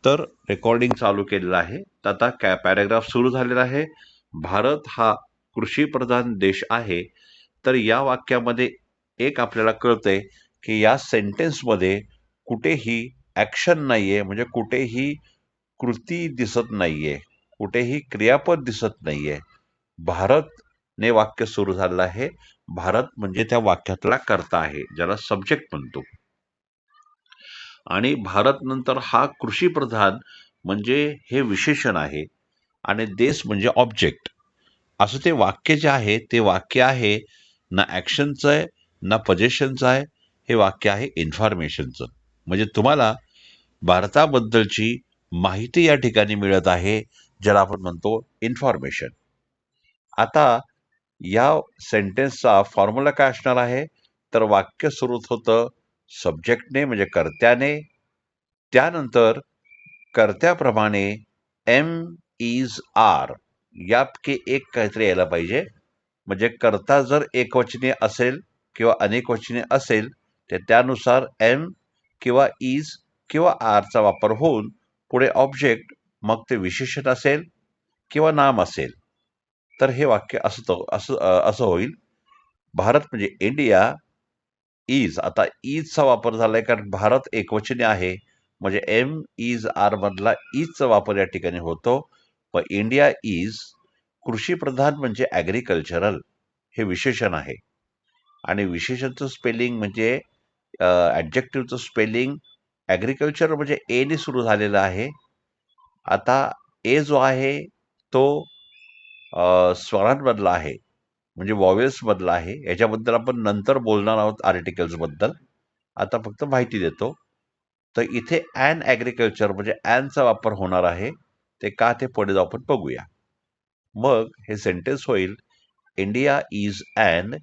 तर रेकॉर्डिंग चालू केलेलं आहे. तर आता पॅराग्राफ सुरू झालेला आहे. भारत हा कृषीप्रधान देश आहे. तर या वाक्यामध्ये एक आपल्याला कळतंय की या सेंटेन्समध्ये कुठेही ॲक्शन नाहीये, म्हणजे कुठेही कृती दिसत नाहीये, कुठेही क्रियापद दिसत नाहीये. भारतने वाक्य सुरू झालेलं आहे. भारत म्हणजे त्या वाक्यातला कर्ता आहे, ज्याला सब्जेक्ट म्हणतो. आणि भारत नंतर हा कृषीप्रधान म्हणजे हे विशेषण आहे आणि देश म्हणजे ऑब्जेक्ट. असं ते वाक्य जे आहे ते वाक्य आहे ना ॲक्शनचं आहे ना पोझिशनचं आहे. हे वाक्य आहे इन्फॉर्मेशनचं. म्हणजे तुम्हाला भारताबद्दलची माहिती या ठिकाणी मिळत आहे, ज्याला आपण म्हणतो इन्फॉर्मेशन. आता या सेंटेन्सचा फॉर्म्युला काय असणार आहे? तर वाक्य सुरू होतं सब्जेक्टने म्हणजे कर्त्याने, त्यानंतर कर्त्याप्रमाणे एम इज आर यापैकी एक काहीतरी यायला पाहिजे. म्हणजे कर्ता जर एकवचनी असेल किंवा अनेकवचनी असेल तर त्यानुसार एम किंवा इज किंवा आरचा वापर होऊन पुढे ऑब्जेक्ट, मग ते विशेषण असेल किंवा नाम असेल. तर हे वाक्य असं होईल. भारत म्हणजे इंडिया इज. आता इजचा वापर झालाय कारण भारत एकवचनी आहे, म्हणजे एम इज आर मधला इजचा वापर या ठिकाणी होतो. व इंडिया इज कृषीप्रधान म्हणजे ॲग्रिकल्चरल हे विशेषण आहे. आणि विशेषणचं स्पेलिंग म्हणजे ॲडजेक्टिव्हचं स्पेलिंग ॲग्रिकल्चर म्हणजे एने सुरू झालेलं आहे. आता ए जो आहे तो स्वरांमधला आहे, म्हणजे वॉवेल्समधला आहे. याच्याबद्दल आपण नंतर बोलणार आहोत आर्टिकल्सबद्दल. आता फक्त माहिती देतो. तर इथे ॲन ॲग्रिकल्चर म्हणजे ॲनचा वापर होणार आहे. ते का ते पुढे जाऊ आपण बघूया. मग हे सेंटेन्स होईल India is an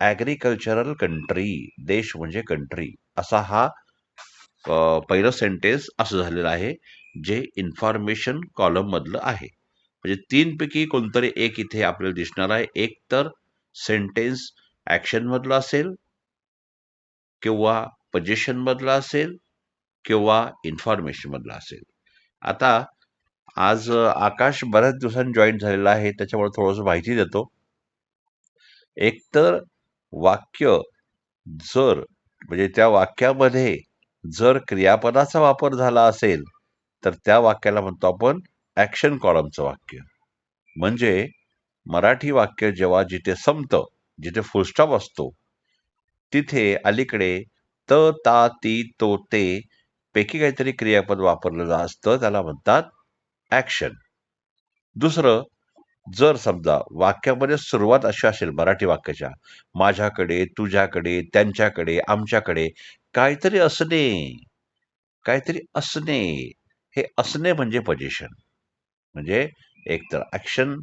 agricultural country. देश म्हणजे कंट्री. असा हा पहिलं सेंटेन्स असं झालेलं आहे, जे इन्फॉर्मेशन कॉलम मधलं आहे. म्हणजे तीनपैकी कोणतरी एक इथे आपल्याला दिसणार आहे. एक तर सेंटेन्स ऍक्शन मधला असेल किंवा पोझिशन मधला असेल किंवा इन्फॉर्मेशन मधला असेल. आता आज आकाश बऱ्याच दिवसांनी जॉईन झालेला आहे, त्याच्यामुळे थोडस माहिती देतो. एक तर वाक्य जर म्हणजे त्या वाक्यामध्ये जर क्रियापदाचा वापर झाला असेल तर त्या वाक्याला म्हणतो आपण ऍक्शन कॉलमचं वाक्य. म्हणजे मराठी वाक्य जेव्हा जिथे संपतं, जिथे फुलस्टॉप असतो, तिथे अलीकडे त, ता, ती, तो, ते पैकी काहीतरी क्रियापद वापरलेलं असतं, त्याला म्हणतात ऍक्शन. दुसरं, जर समजा वाक्यामध्ये सुरुवात अशी असेल मराठी वाक्याच्या, माझ्याकडे, तुझ्याकडे, त्यांच्याकडे, आमच्याकडे काहीतरी असणे, काहीतरी असणे, हे असणे म्हणजे पोझिशन. म्हणजे एक तर ऍक्शन,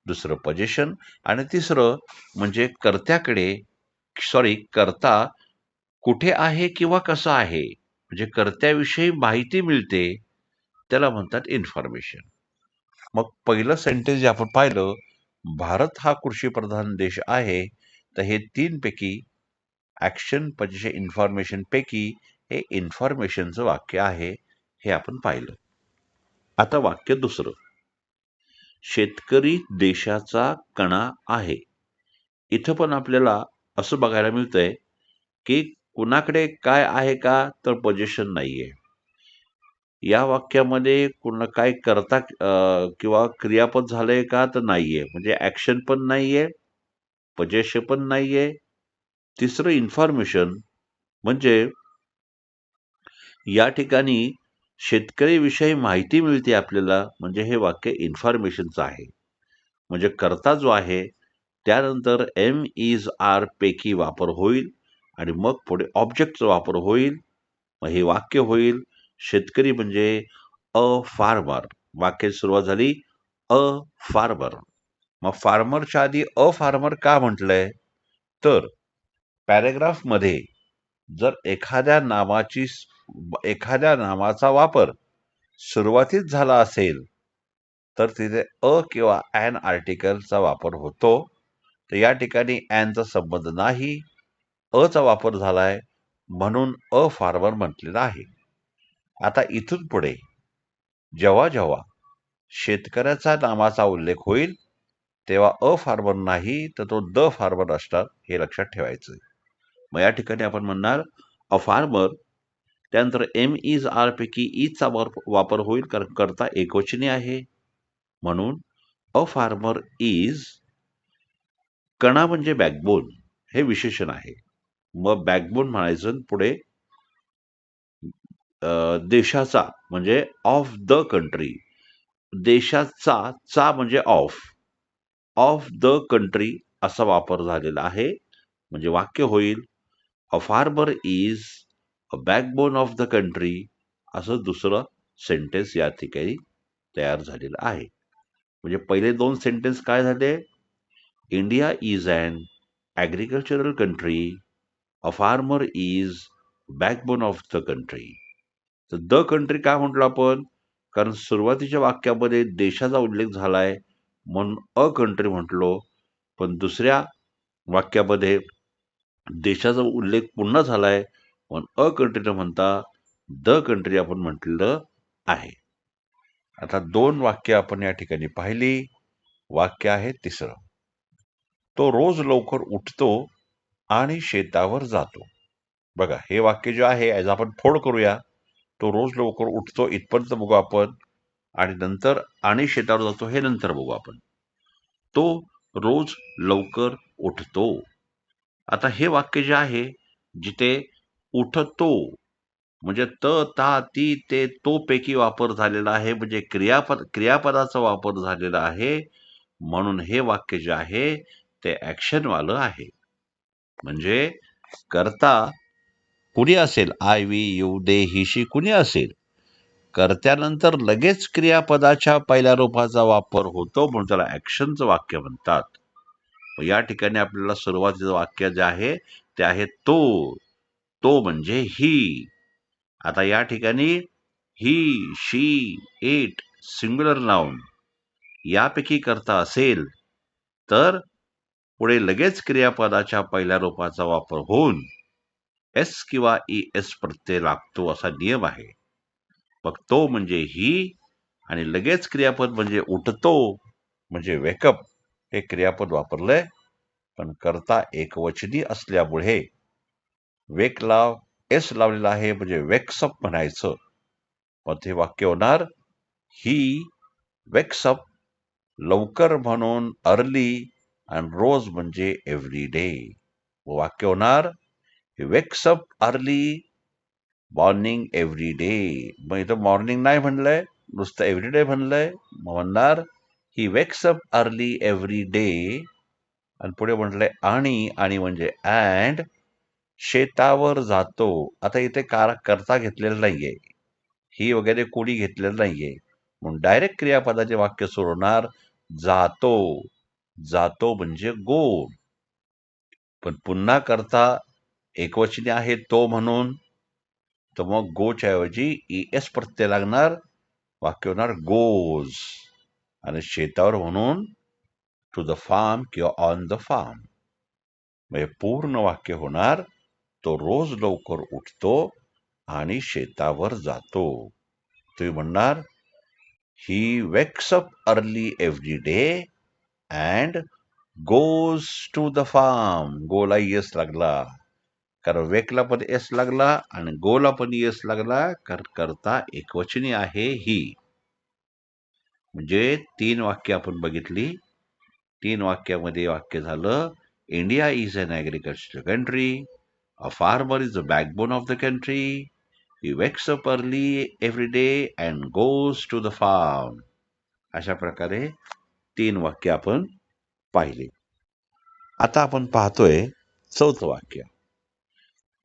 दुसरं पोझिशन आणि तिसरं म्हणजे कर्त्याकडे, सॉरी कर्ता कुठे आहे किंवा कसा आहे, म्हणजे कर्त्याविषयी माहिती मिळते, त्याला म्हणतात इन्फॉर्मेशन. मग पहिलं सेंटेन्स जे आपण पाहिलं, भारत हा कृषीप्रधान देश आहे, तर हे तीनपैकी ऍक्शन पोझिशन इन्फॉर्मेशन पैकी हे इन्फॉर्मेशनचं वाक्य आहे, हे आपण पाहिलं. आता वाक्य दुसरं, शेतकरी देशाचा कणा आहे. इथं पण आपल्याला असं बघायला मिळतंय की कुणाकडे काय आहे का, तर पोझिशन नाहीये. या वाक्यामध्ये पूर्ण काय करता किंवा क्रियापद झालंय का, तर नाहीये. म्हणजे ऍक्शन पण नाहीये, पोझिशन पण नाहीये. तिसरं इन्फॉर्मेशन म्हणजे या ठिकाणी शेतकरीविषयी माहिती मिळते आपल्याला, म्हणजे हे वाक्य इन्फॉर्मेशनचं आहे. म्हणजे कर्ता जो आहे त्यानंतर एम इज आर पैकी वापर होईल आणि मग पुढे ऑब्जेक्टचा वापर होईल. मग हे वाक्य होईल शेतकरी म्हणजे अ फार्मर. वाक्याची सुरुवात झाली अ फार्मर. मग फार्मरच्या आधी अ फार्मर का म्हटलंय, तर पॅरेग्राफमध्ये जर एखाद्या नामाचा वापर सुरुवातीत झाला असेल तर तिथे अ किंवा ॲन आर्टिकलचा वापर होतो. तर या ठिकाणी ॲनचा संबंध नाही, अचा वापर झालाय, म्हणून अ फार्मर म्हटलेलं आहे. आता इथून पुढे जेव्हा जेव्हा शेतकऱ्याचा नावाचा उल्लेख होईल तेव्हा अ फार्मर नाही तर तो द फार्मर असणार, हे लक्षात ठेवायचं. मग या ठिकाणी आपण म्हणणार अ फार्मर, त्यानंतर एम इज आर पैकी इजचा वापर होईल कारण करता एकवचनी आहे. म्हणून अ फार्मर इज, कणा म्हणजे बॅकबोन, हे विशेषण आहे. मग बॅकबोन म्हणायचं आणि पुढे देशाचा म्हणजे ऑफ द कंट्री, देशाचा चा म्हणजे ऑफ द कंट्री असा वापर झालेला आहे. म्हणजे वाक्य होईल अ farmer is a backbone of the country, असं दुसरं सेंटेन्स या ठिकाणी तयार झालेलं आहे. म्हणजे पहिले दोन सेंटेन्स काय झाले? India is an agricultural country, a farmer is backbone of the country. तर द कंट्री काय म्हटलं आपण? कारण सुरुवातीच्या वाक्यामध्ये देशाचा उल्लेख झालाय म्हणून अ कंट्री म्हटलो, पण दुसऱ्या वाक्यामध्ये देशाचा उल्लेख पुन्हा झालाय पण अ कंट्री न म्हणता द कंट्री आपण म्हटलेलं आहे. आता दोन वाक्य आपण या ठिकाणी पाहिली. वाक्य आहे तिसरं. तो रोज लवकर उठतो आणि शेतावर जातो. बघा, हे वाक्य जे आहे याचा आपण फोड करूया. तो रोज लवकर उठतो इथपर्यंत बघू आपण, आणि नंतर आणि शेतावर जातो हे नंतर बघू आपण. तो रोज लवकर उठतो. आता हे वाक्य जे आहे, जिथे उठतो म्हणजे त, ता, ती, ते, तो पैकी वापर झालेला आहे, म्हणजे क्रियापदाचा वापर झालेला आहे. म्हणून हे वाक्य जे आहे ते ऍक्शनवालं आहे. म्हणजे कर्ता कुणी असेल, आय, वी, यू, दे, ही, शी कुणी असेल, कर्त्यानंतर लगेच क्रियापदाच्या पहिल्या रूपाचा वापर होतो म्हणून त्याला ऍक्शनचं वाक्य म्हणतात. या ठिकाणी आपल्याला सुरुवातीचं वाक्य जे आहे ते आहे तो म्हणजे ही. आता या ठिकाणी ही, शी, इट, सिंग्युलर नाउन यापैकी करता असेल तर पुढे लगेच क्रियापदाच्या पहिल्या रूपाचा वापर होऊन एस किंवा एस प्रत्यय लागतो असा नियम आहे. मग तो म्हणजे ही आणि लगेच क्रियापद म्हणजे उठतो म्हणजे वेकअप, हे क्रियापद वापरलंय. पण करता एकवचनी असल्यामुळे वेकला एस लावलेला आहे म्हणजे वेक्सअप म्हणायचं. मग हे वाक्य होणार ही वेक्सअप, लवकर म्हणून अर्ली, आणि रोज म्हणजे एव्हरी डे. वाक्य होणार he wakes up early morning every day. मग इथं मॉर्निंग नाही म्हणलंय, नुसतं एव्हरी डे म्हणलंय. मग म्हणणार ही वेक्सअप अर्ली एव्हरी डे, आणि पुढे म्हटलंय आणि म्हणजे अँड शेतावर जातो. आता इथे करता घेतलेला नाहीये, ही वगैरे कोणी घेतलेलं नाहीये, म्हणून डायरेक्ट क्रियापदाचे वाक्य सुरू होणार जातो. जातो म्हणजे गो. पण पुन्हा करता एकवचनी आहे तो म्हणून, तर मग गोच्या ऐवजी एस प्रत्यय लागणार. वाक्य होणार गोज. आणि शेतावर म्हणून टू द फार्म किंवा ऑन द फार्म. म्हणजे पूर्ण वाक्य होणार तो रोज लवकर उठतो आणि शेतावर जातो. तुम्ही म्हणणार he wakes up early every day and goes to the farm. गोला यस लागला कारण वेकला पण एस लागला आणि गोला पण यस लागला कारण करता एकवचनी आहे ही. म्हणजे 3 वाक्य आपण बघितली. 3 वाक्यामध्ये वाक्य झालं India is an agricultural country, a farmer is the backbone of the country, he wakes up early every day and goes to the farm. अशा प्रकारे 3 वाक्य आपण पाहिली. आता आपण पाहतोय 4थं वाक्य.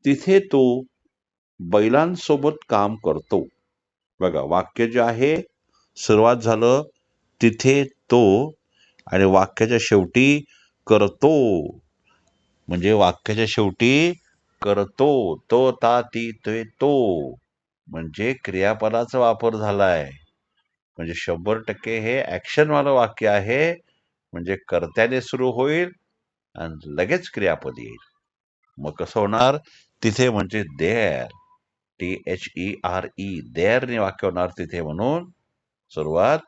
तिथे तो बैलांसोबत काम करतो. बघा, वाक्य जे आहे सुरुवात झालं तिथे तो आणि वाक्याच्या शेवटी करतो. म्हणजे वाक्याच्या शेवटी करतो, तो, ता, ती, ते, तो म्हणजे क्रियापदाचा वापर झालाय. म्हणजे 100% हे ऍक्शनवालं वाक्य आहे. म्हणजे कर्त्याने सुरू होईल आणि लगेच क्रियापद येईल. मग कसं होणार? तिथे म्हणजे देअर, THERE, देअरने वाक्य होणार तिथे म्हणून सुरुवात,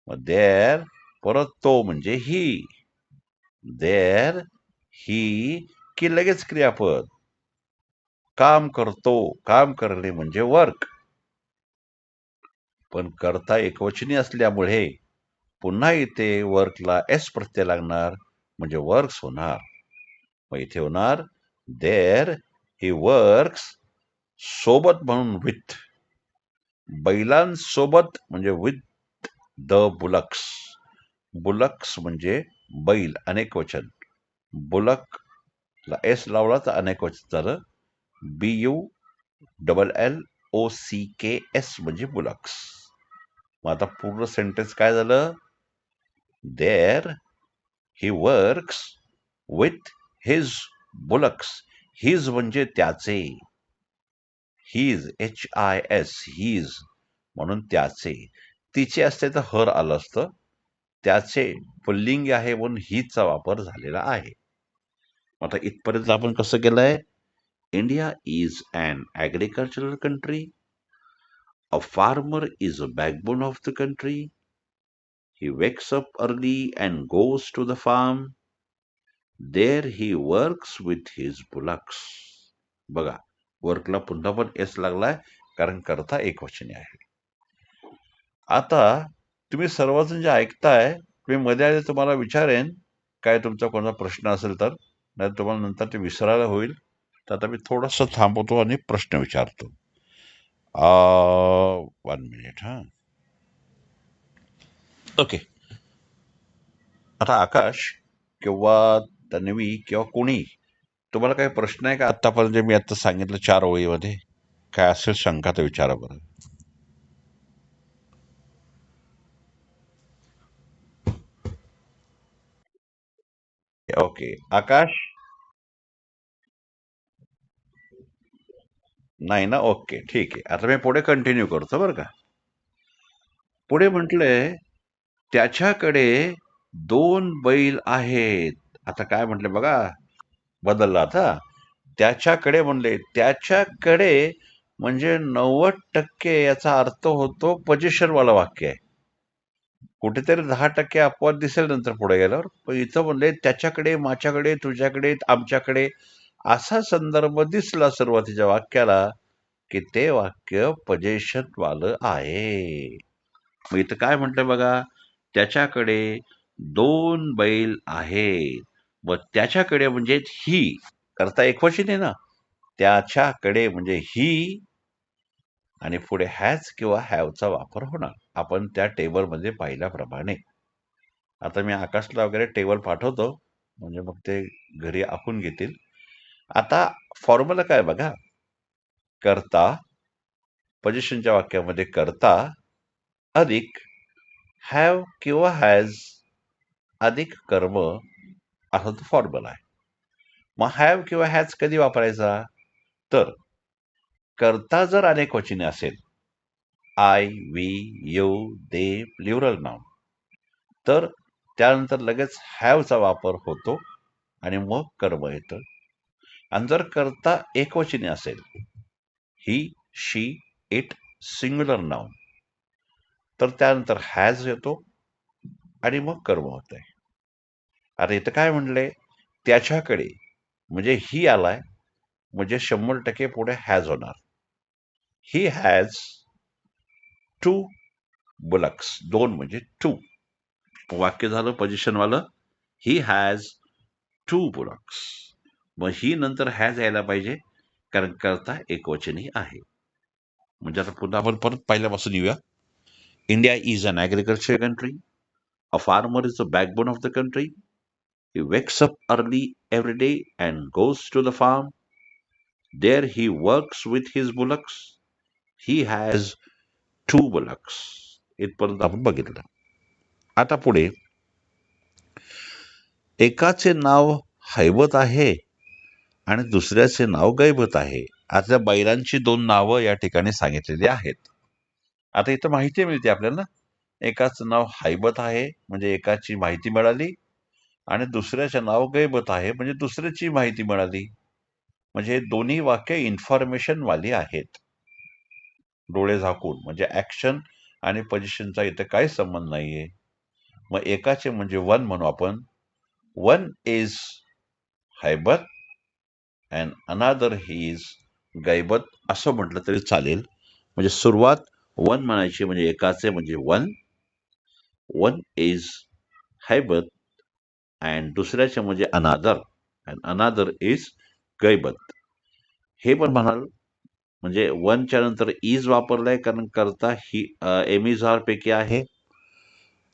मग देअर, परत तो म्हणजे ही. देअर ही की लगेच क्रियापद. काम करतो, काम करणे म्हणजे वर्क. पण करता एकवचनी असल्यामुळे पुन्हा इथे वर्कला एस प्रत्यय लागणार, म्हणजे वर्क्स होणार. मग इथे होणार देअर ही वर्क्स, सोबत म्हणून विथ. बैलांसोबत म्हणजे विथ द बुलक्स. बुलक्स म्हणजे बैल, अनेक वचन. बुलकला एस लावला तर अनेक वचन झालं. BULLOCKS म्हणजे बुलक्स. मग आता पूर्ण सेंटेन्स काय झालं? There he works with his bullocks. His म्हणजे त्याचे. हिज, HIS, हिज म्हणून त्याचे. तिचे असते तर हर आलं असतं. त्याचे पुल्लिंग आहे म्हणून हिजचा वापर झालेला आहे. आता इथपर्यंत आपण कसं केलंय? India is an agricultural country. A farmer is a backbone of the country. He wakes up early and goes to the farm. There he works with his bullocks. बघा, वर्कला पुन्हा पण एस लागलाय, कारण करता एकवचनी आहे. आता तुम्ही सर्वजण जे ऐकताय, मी मध्ये आधी तुम्हाला विचारेन, काय तुमचा कोणता प्रश्न असेल तर, नाही तुम्हाला नंतर ते विसरायला होईल. तर आता मी थोडंसं थांबवतो आणि प्रश्न विचारतो. 1 मिनिट. हा, ओके. आता आकाश किंवा तन्वी किंवा कोणी, तुम्हाला काही प्रश्न आहे का आतापर्यंत जे मी आता सांगितलं 4 ओळीमध्ये? काय असेल शंका तर विचारा बरं. ओके. आकाश? नाही ना? ओके, ठीक आहे. आता मी पुढे कंटिन्यू करतो बरं का. पुढे म्हटलंय, त्याच्याकडे 2 बैल आहेत. आता काय म्हटले बघा, बदलला आता. त्याच्याकडे म्हणले, त्याच्याकडे म्हणजे 90% याचा अर्थ होतो पोझिशनवाला वाक्य आहे. कुठेतरी 10% अपवाद दिसेल नंतर पुढे गेल्यावर. पण इथं म्हणले त्याच्याकडे, माझ्याकडे, तुझ्याकडे, आमच्याकडे असा संदर्भ दिसला सुरुवातीच्या वाक्याला, की ते वाक्य पोझिशन वालं आहे. मग इथं काय म्हटलं बघा, त्याच्याकडे 2 बैल आहेत. मग त्याच्याकडे म्हणजे ही, करता एकवचन आहे ना. त्याच्याकडे म्हणजे ही, आणि पुढे हॅज किंवा हॅवचा वापर होणार, आपण त्या टेबलमध्ये पाहिल्याप्रमाणे. आता मी आकाशला वगैरे टेबल पाठवतो, म्हणजे मग ते घरी आखून घेतील. आता फॉर्म्युला काय बघा, करता, पोझिशनच्या वाक्यामध्ये करता अधिक हॅव किंवा हॅज अधिक कर्म, असा तो फॉर्म्युला आहे. मग हॅव किंवा हॅज कधी वापरायचा? तर करता जर अनेक वचने असेल, I, we, you, they, plural noun, तर त्यानंतर लगेच हॅवचा वापर होतो आणि मग कर्म येतं. आणि जर करता एकवचनी असेल, ही, शी, इट, सिंग्युलर नाउन, तर त्यानंतर हॅज येतो आणि मग कर्म होत आहे. आता इथं काय म्हणलंय, त्याच्याकडे म्हणजे ही आलाय, म्हणजे 100% पुढे हॅज होणार. He has 2 bullocks. 2 म्हणजे 2. वाक्य झालं पोझिशनवालं. He has 2 bullocks. मग ही नंतर हॅज यायला पाहिजे, कारण करता एकवचनी आहे. म्हणजे आता पुन्हा आपण परत पहिल्यापासून येऊया. India is an agriculture country. A farmer is the backbone of the country. He wakes up early every day and goes to the farm. There he works with his bullocks. He has 2 bullocks. इथपर्यंत आपण बघितलं. आता पुढे, एकाचे नाव हैबत आहे आणि दुसऱ्याचे नाव गैबत आहे. आता बैलांची 2 नावं या ठिकाणी सांगितलेली आहेत. आता इथं माहिती मिळते आपल्याला. एकाचं नाव हैबत आहे म्हणजे एकाची माहिती मिळाली, आणि दुसऱ्याचे नाव गैबत आहे म्हणजे दुसऱ्याची माहिती मिळाली. म्हणजे हे दोन्ही वाक्य इन्फॉर्मेशन वाली आहेत. डोळे झाकून म्हणजे ऍक्शन आणि पोझिशनचा इथे काहीच संबंध नाहीये. मग एकाचे म्हणजे वन म्हणू आपण. One is Haibat and another is Gaibat असं म्हटलं तरी चालेल. म्हणजे सुरुवात वन म्हणायची म्हणजे एकाचे म्हणजे one. One is Haibat and दुसऱ्याचे म्हणजे अनादर अँड अनादर इज गैबत. हे पण म्हणाल म्हणजे वनच्या नंतर इज वापरलाय कारण करता ही एमिझार पैकी आहे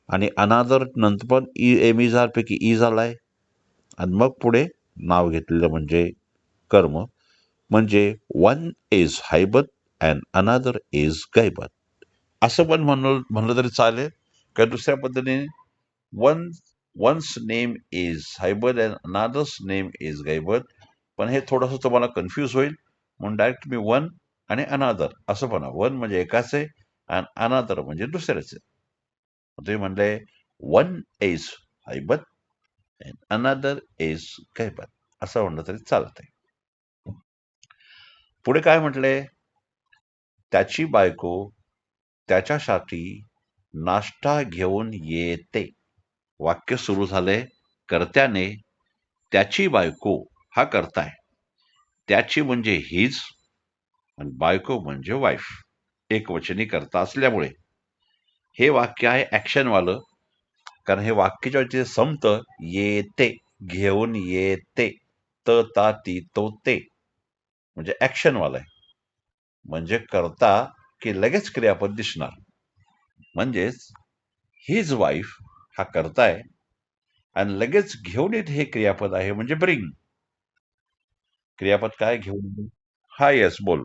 आणि अनादर नंतर पण एमिझार पैकी इज आलाय आणि मग पुढे नाव घेतलेलं म्हणजे कर्म. म्हणजे one is Haibat and another is Gaibat असं पण म्हणलं तरी चालेल. किंवा दुसऱ्या पद्धतीने one one's name is Haibat and another's name is Gaibat. पण हे थोडंसं तुम्हाला कन्फ्यूज होईल म्हणून डायरेक्ट मी वन आणि अनादर असं म्हणा. वन म्हणजे एकाचे आणि अनादर म्हणजे दुसऱ्याचे. तुम्ही म्हणले one is Haibat and another is Gaibat असं म्हणलं तरी चालतंय. पुढे काय म्हटलंय? त्याची बायको त्याच्यासाठी नाश्ता घेऊन येते. वाक्य सुरू झालंय कर्त्याने. त्याची बायको हा कर्ता आहे. त्याची म्हणजे हिज आणि बायको म्हणजे वाईफ. एकवचनी कर्ता असल्यामुळे हे वाक्य आहे ऍक्शनवालं. कारण हे वाक्य जेव्हा संपतं येते, घेऊन येते, त ता ती तो ते म्हणजे ऍक्शनवालं आहे. म्हणजे करता की लगेच क्रियापद दिसणार. म्हणजेच हिज वाईफ हा करता आहे आणि लगेच घेऊन येत हे क्रियापद आहे म्हणजे ब्रिंग. क्रियापद काय घेऊन? हा येस बोल.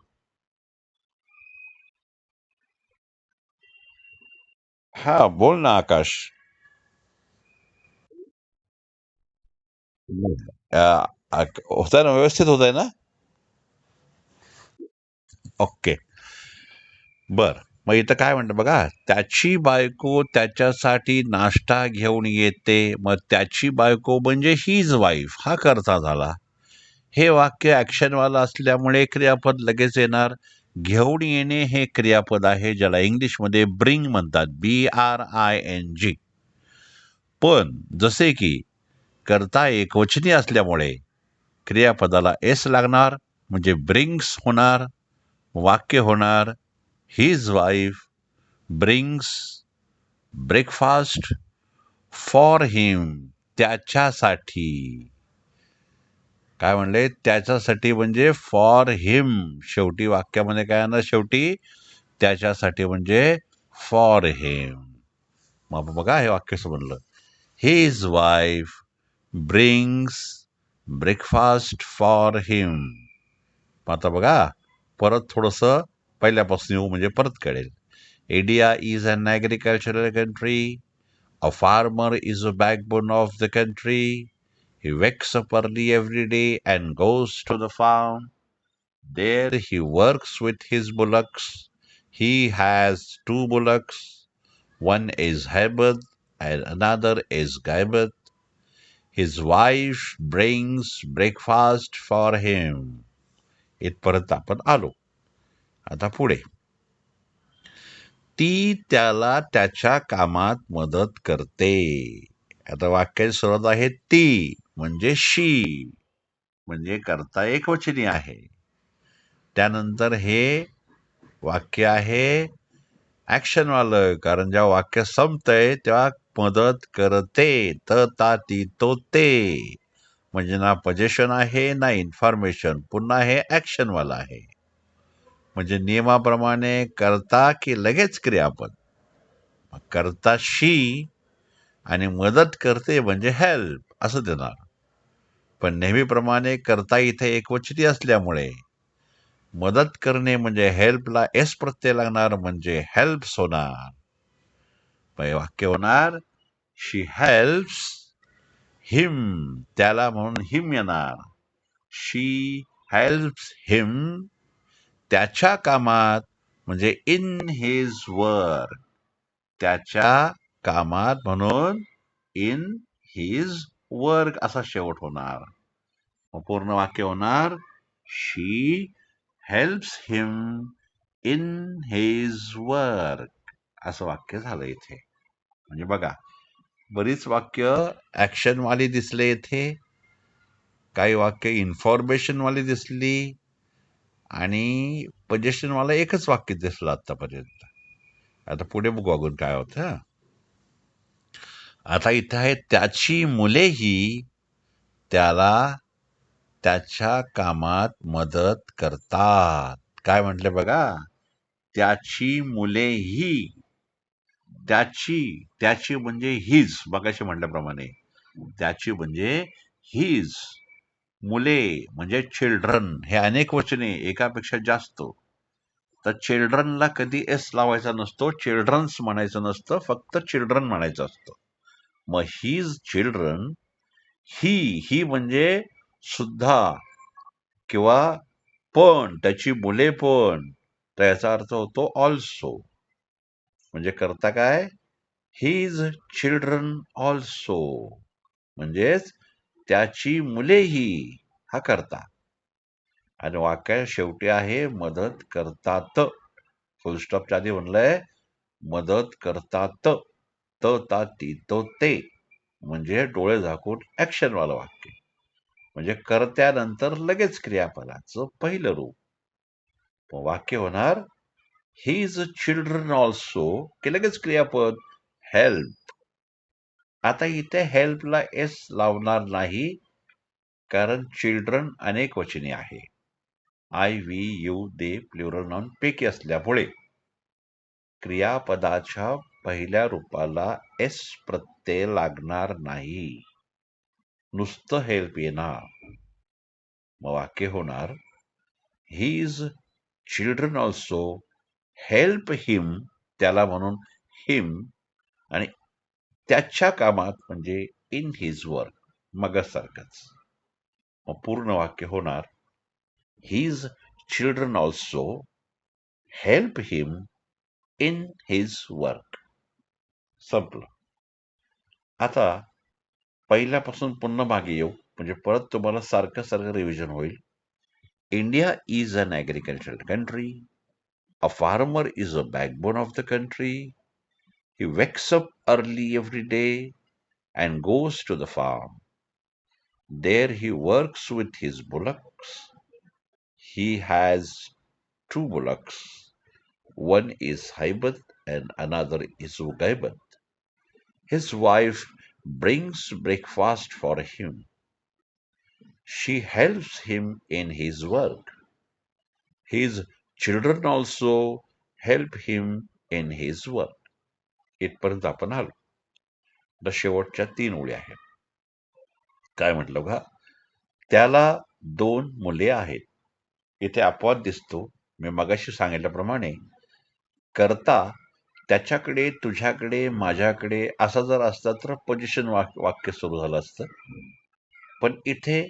हा बोल ना आकाश. होतंय ना, व्यवस्थित होत आहे ना? ओके. बर. मग इथं काय म्हणतं बघा, त्याची बायको त्याच्यासाठी नाश्ता घेऊन येते. मग त्याची बायको म्हणजे हीज वाईफ हा करता झाला. हे वाक्य ऍक्शनवालं असल्यामुळे क्रियापद लगेच येणार. घेऊन येणे हे क्रियापद आहे ज्याला इंग्लिशमध्ये ब्रिंग म्हणतात. BRING. पण जसे की करता एकवचनी असल्यामुळे क्रियापदाला एस लागणार म्हणजे ब्रिंग्स होणार. वाक्य होणार his wife brings breakfast for him. त्याच्यासाठी. काय म्हणले? त्याच्यासाठी म्हणजे फॉर हिम. शेवटी वाक्यामध्ये काय येणार? शेवटी त्याच्यासाठी म्हणजे फॉर हिम. मग बघा हे वाक्य समजलं. His wife brings breakfast for him. आता बघा परत थोडंसं पहिल्यापासून येऊ म्हणजे परत कळेल. India is an agricultural country. A farmer is a backbone of the country. He wakes up early every day and goes to the farm. There he works with his bullocks. He has two bullocks. One is Hebed and another is Gibed. His wife brings breakfast for him. इथपर्यंत आपण आलो. आता पुढे. ती त्याला त्याच्या कामात मदत करते. आता वाक्याची सुरुवात आहे ती म्हणजे शी. म्हणजे करता एकवचनी आहे. त्यानंतर हे वाक्य आहे ऍक्शनवालं. कारण जेव्हा वाक्य संपतंय तेव्हा मदत करते. त ता ती तो ते. म्हणजे ना पोझिशन आहे ना इन्फॉर्मेशन. पुन्हा हे ऍक्शनवालं आहे. म्हणजे नियमाप्रमाणे करता की लगेच क्रियापद. करता शी आणि मदत करते म्हणजे हेल्प असं देणार. पण नेहमीप्रमाणे करता इथे एकवचनी असल्यामुळे मदत करणे म्हणजे हेल्पला एस प्रत्यय लागणार म्हणजे हेल्प्स होणार. वाक्य होणार शी हेल्प्स हिम. त्याला म्हणून हिम येणार. शी हेल्प्स हिम त्याच्या कामात म्हणजे इन हिज वर्क. त्याच्या कामात म्हणून इन हिज वर्क असा शेवट होणार. पूर्ण वाक्य होणार she helps him in his work असं वाक्य झालं इथे. म्हणजे बघा, बरीच वाक्य ऍक्शनवाली दिसले इथे, काही वाक्य इन्फॉर्मेशनवाली दिसली आणि पोझिशनवाला एकच वाक्य दिसलं आतापर्यंत. आता पुढे बघू अजून काय होतं. आता इथे आहे, त्याची मुलेही त्याला त्याच्या कामात मदत करतात. काय म्हटले बघा, त्याची मुलेही, त्याची म्हणजे हिज, मगाशी म्हटल्याप्रमाणे त्याची म्हणजे हिज, मुले म्हणजे चिल्ड्रन, हे अनेक वचने, एकापेक्षा जास्त. तर चिल्ड्रनला कधी एस लावायचा नसतो, चिल्ड्रन्स म्हणायचं नसतं, फक्त चिल्ड्रन म्हणायचं असतं. मग हिज चिल्ड्रन, ही म्हणजे सुद्धा किंवा पण, त्याची मुले पण, तर याचा अर्थ होतो ऑल्सो. म्हणजे करता काय, हिज चिल्ड्रन ऑल्सो, म्हणजेच त्याची मुलेही, हा करता. आणि वाक्य शेवटी आहे मदत करतात. फुलस्टॉपच्या आधी म्हणलंय मदत करतात. ता ती तो ते, म्हणजे डोळे झाकून ऍक्शनवालं वाक्य. म्हणजे कर्त्यानंतर लगेच क्रियापदाचं पहिलं रूप. वाक्य होणार हिज चिल्ड्रन ऑल्सो, की लगेच क्रियापद हेल्प. आता इथे हेल्पला एस लावणार नाही, कारण चिल्ड्रन अनेक वचनी आहे. I, we, you, they plural noun पैकी असल्यामुळे क्रियापदाच्या पहिल्या रूपाला एस प्रत्यय लागणार नाही, नुसतं हेल्प येणार. मग वाक्य होणार हिज चिल्ड्रन ऑल्सो हेल्प हिम, त्याला म्हणून हिम, आणि त्याच्या कामात म्हणजे इन हिज वर्क, मगसारखंच. मग पूर्ण वाक्य होणार his children also help him in his work. संपलं. आता पहिल्यापासून पुन्हा मागे येऊ, म्हणजे परत तुम्हाला सारखं सारखं रिव्हिजन होईल. India is an agricultural country. A farmer is a backbone of the country. He wakes up early every day and goes to the farm. There he works with his bullocks. He has two bullocks. One is Haibat and another is Ugaibat. His wife brings breakfast for him. She helps him in his work. His children also help him in his work. इथपर्यंत आपण आलो. आता शेवटच्या 3 ओळी आहेत. काय म्हटलं बघा, त्याला 2 मुले आहेत. इथे अपवाद दिसतो. मी मगाशी सांगितल्याप्रमाणे करता त्याच्याकडे, तुझ्याकडे, माझ्याकडे असा जर असता तर पोझिशन वाक्य सुरू झालं असतं. पण इथे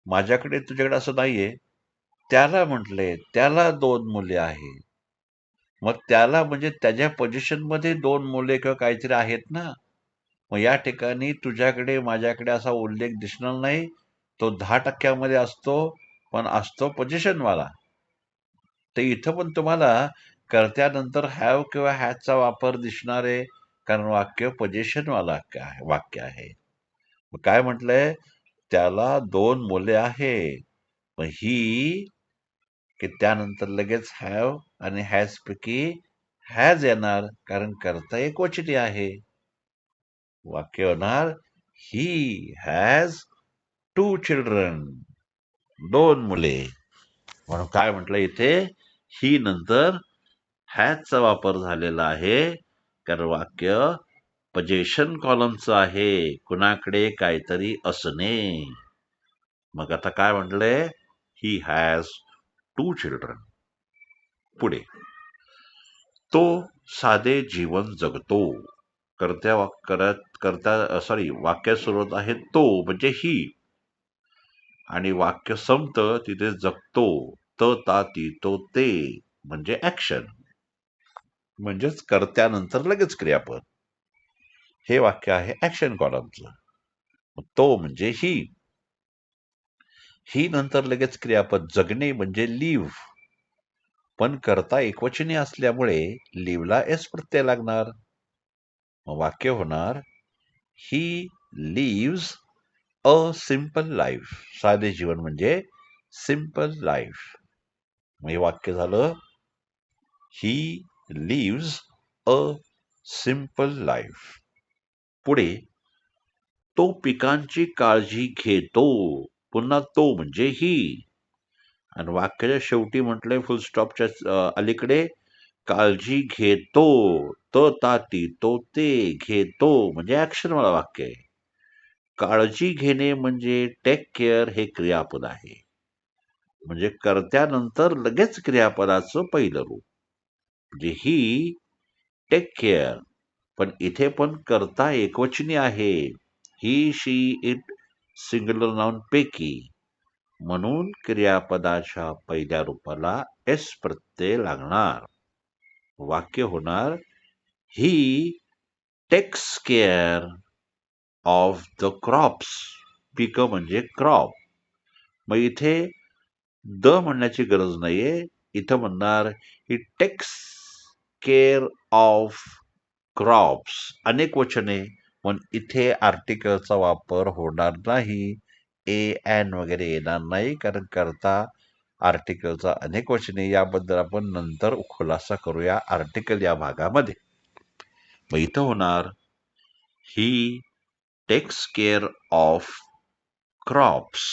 माझ्याकडे, तुझ्याकडे असं नाहीये. त्याला म्हटले, त्याला 2 मुले आहेत. मग त्याला म्हणजे त्याच्या पोझिशनमध्ये 2 मुले किंवा काहीतरी आहेत ना. मग या ठिकाणी तुझ्याकडे, माझ्याकडे असा उल्लेख दिसणार नाही. तो 10% असतो, पण असतो पोझिशनवाला. तर इथं पण तुम्हाला कर्त्यानंतर हॅव किंवा हॅजचा वापर दिसणार आहे, कारण वाक्य पोझिशनवाला वाक्य आहे. मग काय म्हटलंय, त्याला 2 मुले आहेत. मग ही, की त्यानंतर लगेच हॅव आणि हॅज पैकी हॅज येणार, कारण कर्ता एकवचनी आहे. वाक्य होणार ही हॅज 2 चिल्ड्रन, 2 मुले. म्हणून काय म्हटलं इथे, ही नंतर हॅजचा वापर झालेला आहे, कारण वाक्य पोझिशन कॉलमचं आहे, कुणाकडे काहीतरी असणे. मग आता काय म्हटलंय, ही हॅज 2 चिल्ड्रन. पुढे, तो साधे जीवन जगतो. वाक्यात सुरुवात आहे तो म्हणजे ही, आणि वाक्य संपतं तिथे जगतो. ता ती तो ते म्हणजे ऍक्शन, म्हणजेच कर्त्यानंतर लगेच क्रियापद. हे वाक्य आहे ऍक्शन कॉलमचं. तो म्हणजे ही नंतर लगेच क्रियापद जगणे म्हणजे लिव्ह. पण कर्ता एकवचनी असल्यामुळे लिव्हला एस प्रत्यय लागणार. मग वाक्य होणार he lives a simple life. साधे जीवन म्हणजे सिंपल लाईफ. मग हे वाक्य झालं he lives a simple life. पुढे तो पिकांची काळजी घेतो. पुन्हा तो म्हणजे ही. आणि वाक्याच्या शेवटी म्हटलंय फुल स्टॉपच्या अलीकडे काळजी घेतो. तो ताती तो ते घेतो म्हणजे ऍक्शन वाला वाक्य आहे. काळजी घेणे म्हणजे टेक केअर हे क्रियापद आहे. म्हणजे कर्त्यानंतर लगेच क्रियापदाचं पहिलं रूप. म्हणजे ही टेक केअर. पण इथे पण कर्ता एकवचनी आहे. ही शी इट सिंग्युलर नाउन पैकी. म्हणून क्रियापदाच्या पहिल्या रूपाला एस प्रत्यय लागणार. वाक्य होणार he takes care of the crops. पिकं म्हणजे क्रॉप. मग इथे द म्हणण्याची गरज नाहीये. इथं म्हणणार ही टेक्स केअर ऑफ क्रॉप्स. अनेक वचने, पण इथे आर्टिकलचा वापर होणार नाही. एन वगैरे येणार नाही, कारण करता आर्टिकलचा अनेक वचने. याबद्दल आपण नंतर खुलासा करूया आर्टिकल या भागामध्ये. मग इथं होणार he takes care of crops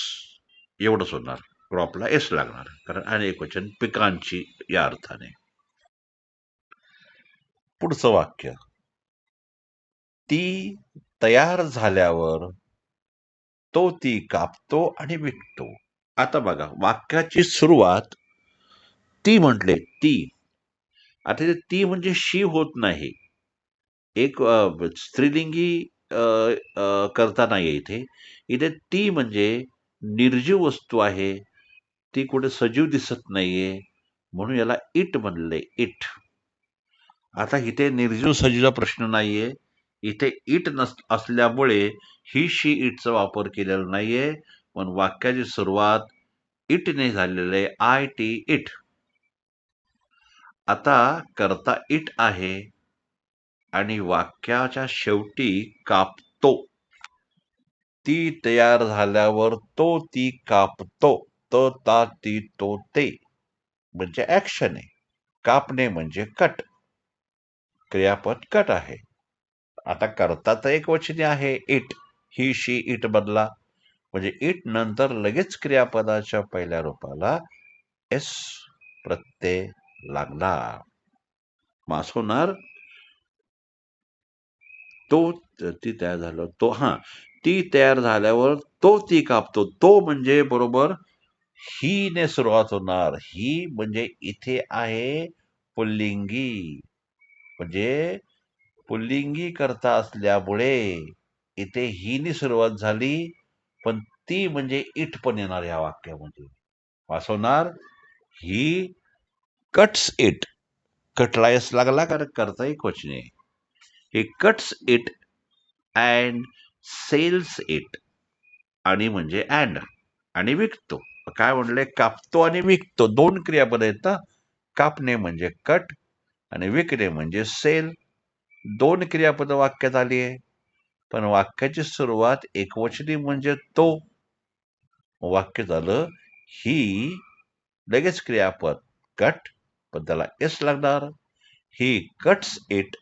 एवढंच होणार. क्रॉपला एस लागणार कारण अनेक वचन पिकांची या अर्थाने. पुढचं वाक्य ती तयार झाल्यावर तो ती कापतो आणि विकतो. आता बघा वाक्याची सुरुवात ती म्हटले ती. आता ते ती म्हणजे शी होत नाही. एक स्त्रीलिंगी करता नाहीये इथे. इथे ती म्हणजे निर्जीव वस्तू आहे. ती कुठे सजीव दिसत नाहीये. म्हणून याला इट म्हणले इट. आता इथे निर्जीव सजीवचा प्रश्न नाहीये. इथे इट असल्यामुळे ही शी इटचा वापर केलेला नाहीये. पण वाक्याची सुरुवात इटने झालेलं आहे. I T it. आता करता इट आहे आणि वाक्याच्या शेवटी कापतो. ती तयार झाल्यावर तो ती कापतो. तो ता ती तो ते म्हणजे ऍक्शन आहे. कापणे म्हणजे कट. क्रियापद कट आहे. आता करता तर एक वचनी आहे इट. ही शी इट बदला. म्हणजे इट नंतर लगेच क्रियापदाच्या पहिल्या रूपाला एस प्रत्यय लागणार. मास होणार तो ती तयार झालं तो ती तयार झाल्यावर तो ती कापतो. तो म्हणजे बरोबर ही ने सुरुवात होणार. ही म्हणजे इथे आहे पुल्लिंगी. म्हणजे पुल्लिंगी करता असल्यामुळे इथे ही ने सुरुवात झाली. पण ती म्हणजे इट पण येणार या वाक्यामध्ये. वाचवणार ही कट्स इट. कटला एस लागला कारण करता एक वचने. He cuts it and sells it. आणि म्हणजे अँड आणि विकतो. काय म्हणले कापतो आणि विकतो. दोन क्रियापद आहेत ना. कापणे म्हणजे कट आणि विकणे म्हणजे सेल. दोन क्रियापद वाक्यात आली आहे. पण वाक्याची सुरुवात एकवचनी म्हणजे तो. वाक्य झालं ही लगेच क्रियापद कट पण त्याला एस लागणार. He cuts it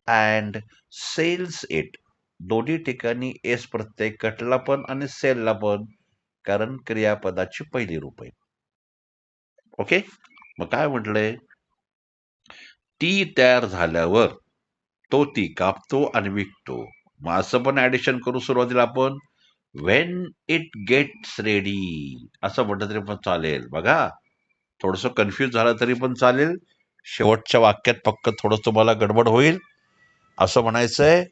and sells it. दोन्ही ठिकाणी एस प्रत्यय कटला पण आणि सेलला पण, कारण क्रियापदाची पहिली रूप आहे. ओके. मग काय म्हटलंय ती तयार झाल्यावर तो ती कापतो आणि विकतो. मग असं पण ऍडिशन करू सुरुवातीला आपण व्हेन इट गेट्स रेडी असं म्हटलं तरी पण चालेल. बघा थोडस कन्फ्युज झालं तरी पण चालेल. शेवटच्या वाक्यात फक्त थोडं तुम्हाला गडबड होईल. असं म्हणायचंय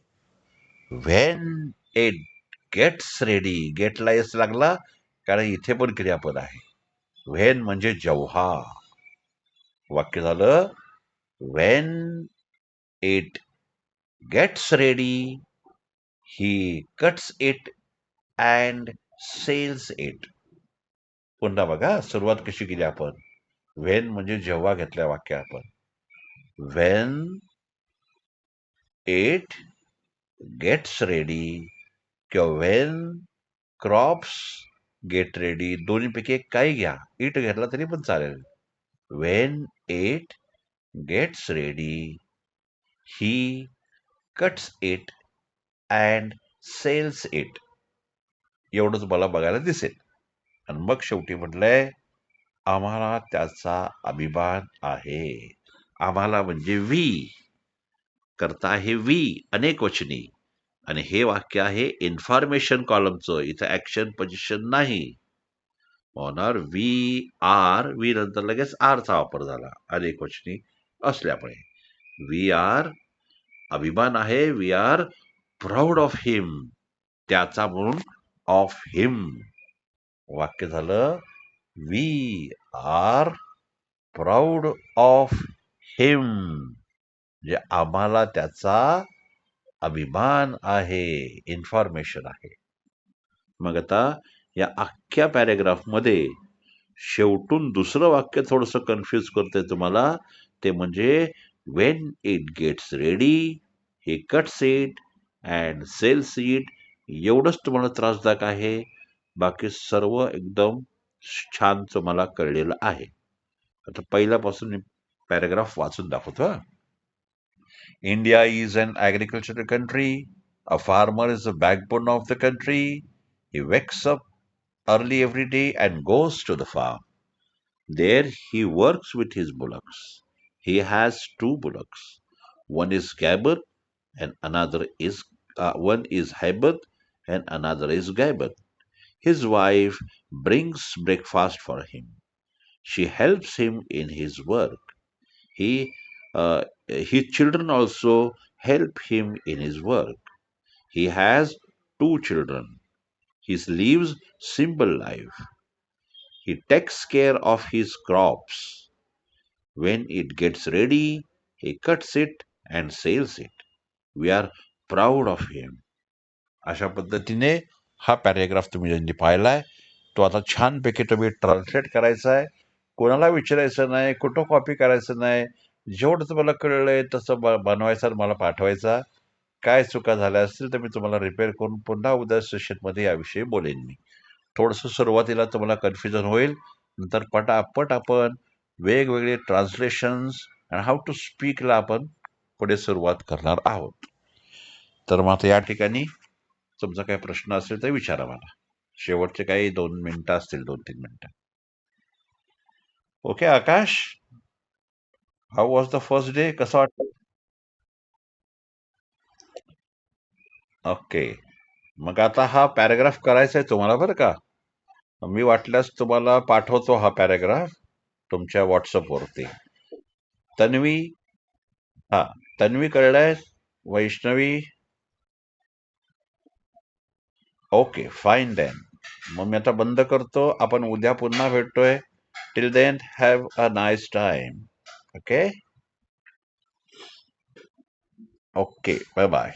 व्हेन इट गेट्स रेडी. गेटला एस लागला कारण इथे पण क्रियापद आहे. व्हेन म्हणजे जेव्हा. वाक्य झालं when it gets ready he cuts it and sells it. पुन्हा बघा सुरुवात कशी केली आपण. व्हेन म्हणजे जेव्हा घेतल्या वाक्य आपण. व्हेन इट गेट्स रेडी किंवा व्हेन क्रॉप्स गेट रेडी, दोन्हीपैकी एक काही घ्या. इट घेतला तरी पण चालेल. When it gets ready he cuts it and sells it. एवढंच मला बघायला दिसेल. आणि मग शेवटी म्हटलंय, आम्हाला त्याचा अभिमान आहे. आम्हाला म्हणजे वी, करता आहे वी अनेक वचनी. आणि हे वाक्य आहे इन्फॉर्मेशन कॉलमचं. इथं ऍक्शन पोझिशन नाही होणार. वी आर, वी नंतर लगेच आरचा वापर झाला अनेक वचनी असल्यामुळे. वी आर, अभिमान आहे. वी आर प्राऊड ऑफ हिम, त्याचा म्हणून ऑफ हिम. वाक्य झालं, वी आर प्राऊड ऑफ हिम, म्हणजे आम्हाला त्याचा अभिमान आहे, इन्फॉर्मेशन आहे. मग आता या अख्ख्या पॅरेग्राफमध्ये शेवटून दुसरं वाक्य थोडंसं कन्फ्यूज करतंय तुम्हाला. ते म्हणजे when it gets ready he cuts it and sells it. एवढंच तुम्हाला त्रासदायक आहे. बाकी सर्व एकदम छान तुम्हाला कळलेलं आहे. आता पहिल्यापासून मी पॅराग्राफ वाचून दाखवतो. India is an agricultural country. A farmer is the backbone of the country. He wakes up early every day and goes to the farm. There he works with his bullocks. He has two bullocks. One is Gabber and another is one is Haibad and another is Gabber. His wife brings breakfast for him. She helps him in his work. He, his children also help him in his work. He has two children. He lives simple life. He takes care of his crops. When it gets ready, he cuts it and sells it. We are proud of him. अशा पद्धतीने हा paragraph तुम्ही ज्यांनी पाहिलाय तो आता छानपैकी तुम्ही ट्रान्सलेट करायचा आहे. कोणाला विचारायचं नाही, कुठं कॉपी करायचं नाही. जेवढं तुम्हाला कळलंय तसं बनवायचं आणि मला पाठवायचा. काय चुका झाल्या असतील तर मी तुम्हाला रिपेअर करून पुन्हा उद्या सेशनमध्ये याविषयी बोलेन मी. थोडंसं सुरुवातीला तुम्हाला कन्फ्युजन होईल, नंतर पटापट आपण वेगवेगळे ट्रान्सलेशन्स आणि हाऊ टू स्पीकला आपण पुढे सुरुवात करणार आहोत. तर मग आता या ठिकाणी तुमचा काही प्रश्न असेल तर विचारा मला. शेवटचे काही 2 मिनिटं असतील, 2-3 मिनिटं. Okay Akash, how was the first day? कसं वाटलं? ओके. मग आता हा पॅराग्राफ करायचा आहे तुम्हाला बरं का. मी वाटल्यास तुम्हाला पाठवतो हा पॅराग्राफ तुमच्या व्हॉट्सअपवरती. तन्वी, हा, तन्वी कळलंय? वैष्णवी? Okay, fine then. मग मी आता बंद करतो. आपण उद्या पुन्हा भेटतोय. Till then have a nice time. Okay. Okay, bye bye.